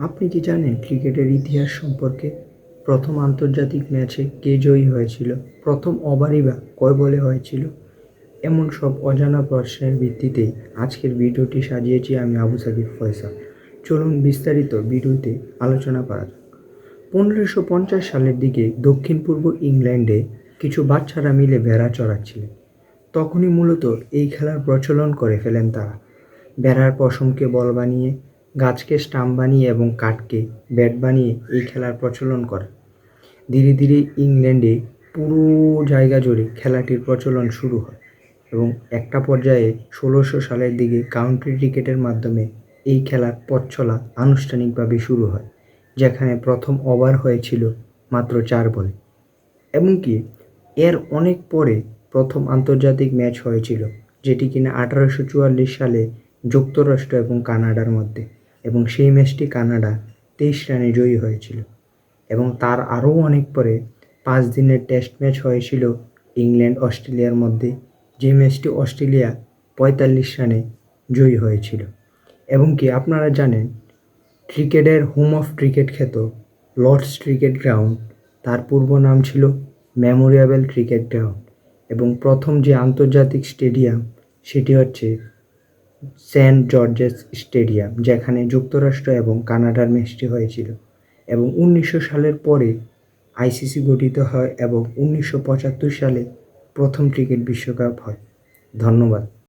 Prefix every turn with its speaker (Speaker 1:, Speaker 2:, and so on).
Speaker 1: আপনি কি জানেন ক্রিকেটের ইতিহাস সম্পর্কে? প্রথম আন্তর্জাতিক ম্যাচে কে জয়ী হয়েছিল? প্রথম ওভারই বা কয় বলে হয়েছিল? এমন সব অজানা প্রশ্নের ভিত্তিতেই আজকের ভিডিওটি সাজিয়েছি আমি আবু সাকিব ফয়সাল। চলুন বিস্তারিত ভিডিওতে আলোচনা করা যাক। 1550 সালের দিকে দক্ষিণ পূর্ব ইংল্যান্ডে কিছু বাচ্চারা মিলে ভেড়া চড়াচ্ছিলেন। তখনই মূলত এই খেলার প্রচলন করে ফেলেন তারা। ভেড়ার পশমকে বল বানিয়ে, গাছকে স্টাম্প বানিয়ে এবং কাঠকে ব্যাট বানিয়ে এই খেলার প্রচলন করে। ধীরে ধীরে ইংল্যান্ডে পুরো জায়গা জুড়ে খেলাটির প্রচলন শুরু হয় এবং একটা পর্যায়ে 1600 সালের দিকে কাউন্টি ক্রিকেটের মাধ্যমে এই খেলার পথ চলা আনুষ্ঠানিকভাবে শুরু হয়, যেখানে প্রথম ওভার হয়েছিল মাত্র 4 বলে। এমনকি এর অনেক পরে প্রথম আন্তর্জাতিক ম্যাচ হয়েছিল, যেটি কিনা 1844 সালে যুক্তরাষ্ট্র এবং কানাডার মধ্যে, এবং সেই ম্যাচটি কানাডা 23 রানে জয়ী হয়েছিল। এবং তার আরও অনেক পরে 5 দিনের টেস্ট ম্যাচ হয়েছিল ইংল্যান্ড অস্ট্রেলিয়ার মধ্যে, যে ম্যাচটি অস্ট্রেলিয়া 45 রানে জয়ী হয়েছিল। এবং কি আপনারা জানেন ক্রিকেটের হোম অফ ক্রিকেট খ্যাত লর্ডস ক্রিকেট গ্রাউন্ড, তার পূর্ব নাম ছিল মেমোরিয়াল ক্রিকেট গ্রাউন্ড, এবং প্রথম যে আন্তর্জাতিক স্টেডিয়াম সেটি হচ্ছে সেন্ট জর্জেস স্টেডিয়াম, যেখানে যুক্তরাষ্ট্র এবং কানাডার ম্যাচটি হয়েছিল। এবং 1900 সালের পরে আইসিসি গঠিত হয় এবং 1975 সালে প্রথম ক্রিকেট বিশ্বকাপ হয়। ধন্যবাদ।